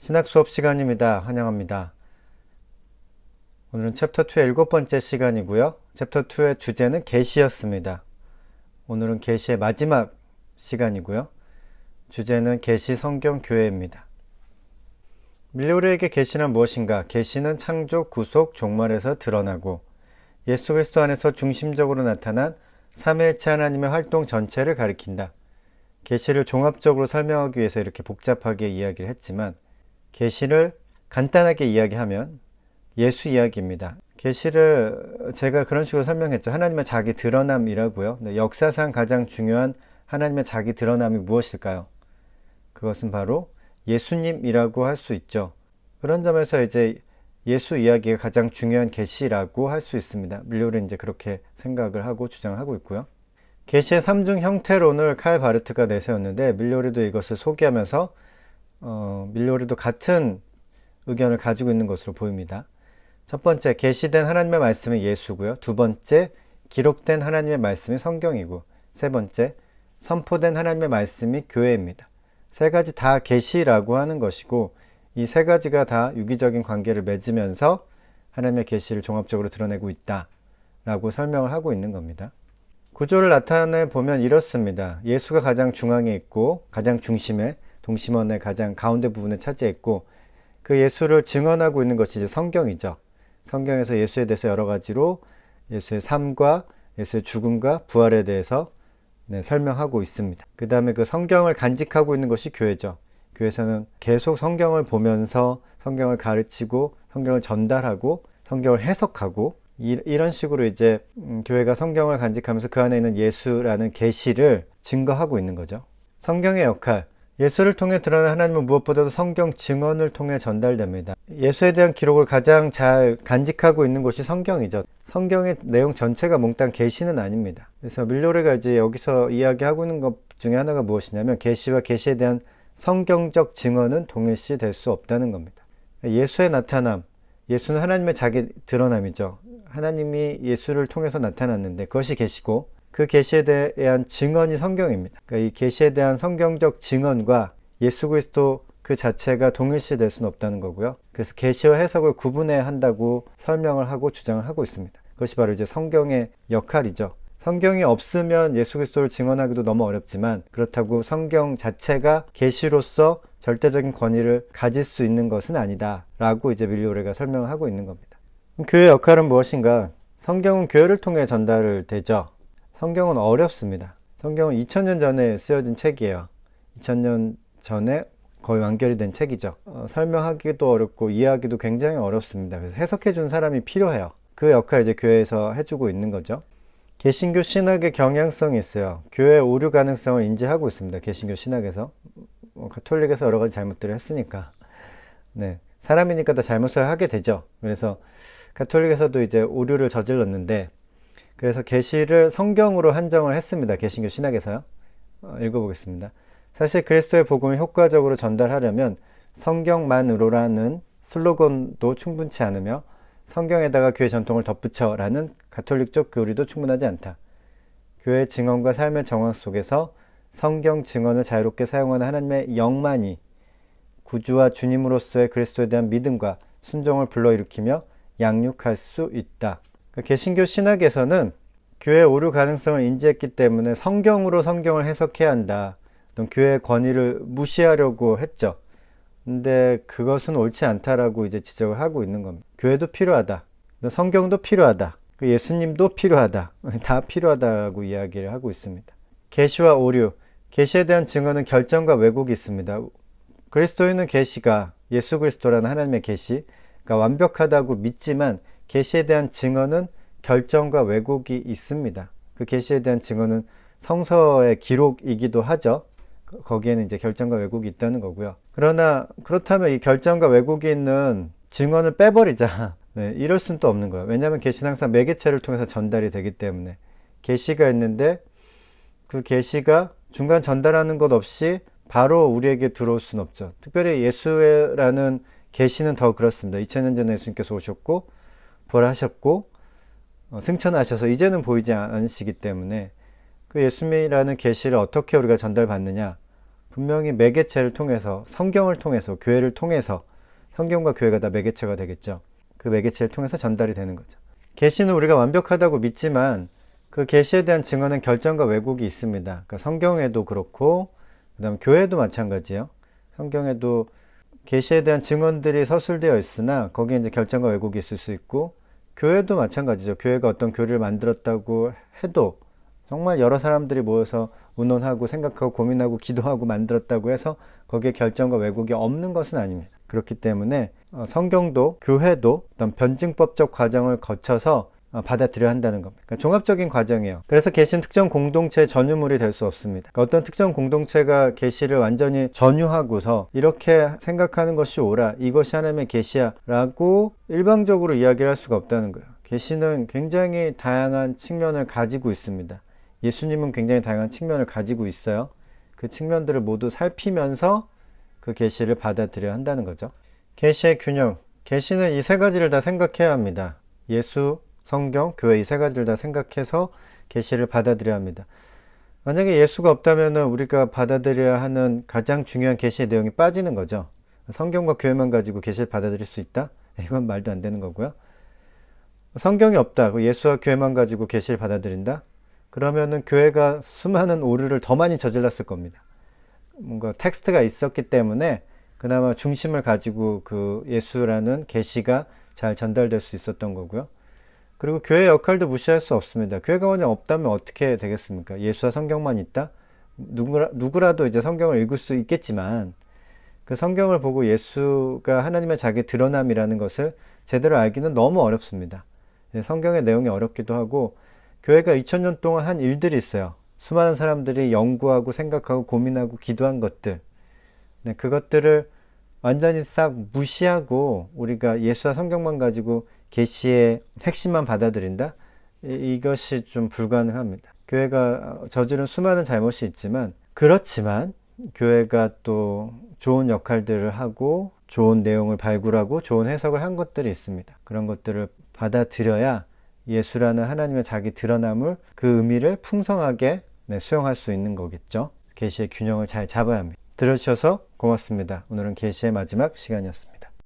신학 수업 시간입니다. 환영합니다. 오늘은 챕터 2의 7번째 시간이고요. 챕터 2의 주제는 계시였습니다. 오늘은 계시의 마지막 시간이고요. 주제는 계시 성경 교회입니다. 밀요리에게 계시는 무엇인가? 계시는 창조, 구속, 종말에서 드러나고 예수 그리스도 안에서 중심적으로 나타난 삼위일체 하나님의 활동 전체를 가리킨다. 계시를 종합적으로 설명하기 위해서 이렇게 복잡하게 이야기를 했지만 계시를 간단하게 이야기하면 예수 이야기입니다. 계시를 제가 그런 식으로 설명했죠. 하나님의 자기 드러남이라고요. 역사상 가장 중요한 하나님의 자기 드러남이 무엇일까요? 그것은 바로 예수님이라고 할 수 있죠. 그런 점에서 이제 예수 이야기가 가장 중요한 계시라고 할 수 있습니다. 밀요리는 이제 그렇게 생각을 하고 주장하고 있고요. 계시의 3중 형태론을 칼 바르트가 내세웠는데 밀요리도 이것을 소개하면서 밀요리도 같은 의견을 가지고 있는 것으로 보입니다. 첫 번째, 계시된 하나님의 말씀이 예수고요. 두 번째, 기록된 하나님의 말씀이 성경이고, 세 번째, 선포된 하나님의 말씀이 교회입니다. 세 가지 다 계시라고 하는 것이고, 이 세 가지가 다 유기적인 관계를 맺으면서 하나님의 계시를 종합적으로 드러내고 있다라고 설명을 하고 있는 겁니다. 구조를 나타내 보면 이렇습니다. 예수가 가장 중앙에 있고 가장 중심에 동심원의 가장 가운데 부분에 차지했고 그 예수를 증언하고 있는 것이 이제 성경이죠. 성경에서 예수에 대해서 여러 가지로 예수의 삶과 예수의 죽음과 부활에 대해서 설명하고 있습니다. 그 다음에 그 성경을 간직하고 있는 것이 교회죠. 교회에서는 계속 성경을 보면서 성경을 가르치고 성경을 전달하고 성경을 해석하고 이런 식으로 이제 교회가 성경을 간직하면서 그 안에 있는 예수라는 계시를 증거하고 있는 거죠. 성경의 역할, 예수를 통해 드러난 하나님은 무엇보다도 성경 증언을 통해 전달됩니다. 예수에 대한 기록을 가장 잘 간직하고 있는 곳이 성경이죠. 성경의 내용 전체가 몽땅 계시는 아닙니다. 그래서 밀요리가 이제 여기서 이야기하고 있는 것 중에 하나가 무엇이냐면 계시와 계시에 대한 성경적 증언은 동일시 될 수 없다는 겁니다. 예수의 나타남, 예수는 하나님의 자기 드러남이죠. 하나님이 예수를 통해서 나타났는데 그것이 계시고 그 계시에 대한 증언이 성경입니다. 그러니까 이 계시에 대한 성경적 증언과 예수 그리스도 그 자체가 동일시 될 수는 없다는 거고요. 그래서 계시와 해석을 구분해야 한다고 설명을 하고 주장을 하고 있습니다. 그것이 바로 이제 성경의 역할이죠. 성경이 없으면 예수 그리스도를 증언하기도 너무 어렵지만 그렇다고 성경 자체가 계시로서 절대적인 권위를 가질 수 있는 것은 아니다 라고 이제 밀요리가 설명을 하고 있는 겁니다. 교회의 역할은 무엇인가? 성경은 교회를 통해 전달되죠. 성경은 어렵습니다. 성경은 2000년 전에 쓰여진 책이에요. 2000년 전에 거의 완결이 된 책이죠. 설명하기도 어렵고 이해하기도 굉장히 어렵습니다. 그래서 해석해 준 사람이 필요해요. 그 역할을 이제 교회에서 해주고 있는 거죠. 개신교 신학의 경향성이 있어요. 교회 오류 가능성을 인지하고 있습니다. 개신교 신학에서. 가톨릭에서 여러 가지 잘못들을 했으니까. 네. 사람이니까 다 잘못을 하게 되죠. 그래서 가톨릭에서도 이제 오류를 저질렀는데, 그래서 계시를 성경으로 한정을 했습니다. 개신교 신학에서요. 읽어보겠습니다. 사실 그리스도의 복음을 효과적으로 전달하려면 성경만으로라는 슬로건도 충분치 않으며 성경에다가 교회 전통을 덧붙여라는 가톨릭적 교리도 충분하지 않다. 교회의 증언과 삶의 정황 속에서 성경 증언을 자유롭게 사용하는 하나님의 영만이 구주와 주님으로서의 그리스도에 대한 믿음과 순종을 불러일으키며 양육할 수 있다. 개신교 신학에서는 교회의 오류 가능성을 인지했기 때문에 성경으로 성경을 해석해야 한다. 교회의 권위를 무시하려고 했죠. 근데 그것은 옳지 않다라고 이제 지적을 하고 있는 겁니다. 교회도 필요하다. 성경도 필요하다. 예수님도 필요하다. 다 필요하다고 이야기를 하고 있습니다. 계시와 오류. 계시에 대한 증언은 결정과 왜곡이 있습니다. 그리스도인은 계시가 예수 그리스도라는 하나님의 계시가 완벽하다고 믿지만 계시에 대한 증언은 결정과 왜곡이 있습니다. 그 계시에 대한 증언은 성서의 기록이기도 하죠. 거기에는 이제 결정과 왜곡이 있다는 거고요. 그러나 그렇다면 이 결정과 왜곡이 있는 증언을 빼버리자. 네, 이럴 수는 또 없는 거예요. 왜냐하면 계시는 항상 매개체를 통해서 전달이 되기 때문에 계시가 있는데 그 계시가 중간 전달하는 것 없이 바로 우리에게 들어올 수는 없죠. 특별히 예수라는 계시는 더 그렇습니다. 2000년 전에 예수님께서 오셨고 부활하셨고 승천하셔서 이제는 보이지 않으시기 때문에 그 예수님이라는 계시를 어떻게 우리가 전달받느냐? 분명히 매개체를 통해서, 성경을 통해서, 교회를 통해서, 성경과 교회가 다 매개체가 되겠죠. 그 매개체를 통해서 전달이 되는 거죠. 계시는 우리가 완벽하다고 믿지만 그 계시에 대한 증언은 결정과 왜곡이 있습니다. 그러니까 성경에도 그렇고 그다음 교회도 마찬가지예요. 성경에도 계시에 대한 증언들이 서술되어 있으나 거기에 이제 결정과 왜곡이 있을 수 있고, 교회도 마찬가지죠. 교회가 어떤 교리를 만들었다고 해도 정말 여러 사람들이 모여서 의논하고 생각하고 고민하고 기도하고 만들었다고 해서 거기에 결정과 왜곡이 없는 것은 아닙니다. 그렇기 때문에 성경도 교회도 어떤 변증법적 과정을 거쳐서 받아들여야 한다는 겁니다. 그러니까 종합적인 과정이에요. 그래서 계시는 특정 공동체의 전유물이 될 수 없습니다. 그러니까 어떤 특정 공동체가 계시를 완전히 전유하고서 이렇게 생각하는 것이 옳아, 이것이 하나님의 계시야 라고 일방적으로 이야기를 할 수가 없다는 거예요. 계시는 굉장히 다양한 측면을 가지고 있습니다. 예수님은 굉장히 다양한 측면을 가지고 있어요. 그 측면들을 모두 살피면서 그 계시를 받아들여야 한다는 거죠. 계시의 균형. 계시는 이 세 가지를 다 생각해야 합니다. 예수, 성경, 교회 이 세 가지를 다 생각해서 계시를 받아들여야 합니다. 만약에 예수가 없다면 우리가 받아들여야 하는 가장 중요한 계시의 내용이 빠지는 거죠. 성경과 교회만 가지고 계시를 받아들일 수 있다? 이건 말도 안 되는 거고요. 성경이 없다. 예수와 교회만 가지고 계시를 받아들인다? 그러면은 교회가 수많은 오류를 더 많이 저질렀을 겁니다. 뭔가 텍스트가 있었기 때문에 그나마 중심을 가지고 그 예수라는 계시가 잘 전달될 수 있었던 거고요. 그리고 교회의 역할도 무시할 수 없습니다. 교회가 그냥 없다면 어떻게 되겠습니까? 예수와 성경만 있다? 누구라도 이제 성경을 읽을 수 있겠지만 그 성경을 보고 예수가 하나님의 자기 드러남이라는 것을 제대로 알기는 너무 어렵습니다. 성경의 내용이 어렵기도 하고, 교회가 2000년 동안 한 일들이 있어요. 수많은 사람들이 연구하고 생각하고 고민하고 기도한 것들, 그것들을 완전히 싹 무시하고 우리가 예수와 성경만 가지고 계시의 핵심만 받아들인다? 이것이 좀 불가능합니다. 교회가 저지른 수많은 잘못이 있지만, 그렇지만 교회가 또 좋은 역할들을 하고 좋은 내용을 발굴하고 좋은 해석을 한 것들이 있습니다. 그런 것들을 받아들여야 예수라는 하나님의 자기 드러남을, 그 의미를 풍성하게 수용할 수 있는 거겠죠. 계시의 균형을 잘 잡아야 합니다. 들어주셔서 고맙습니다. 오늘은 계시의 마지막 시간이었습니다.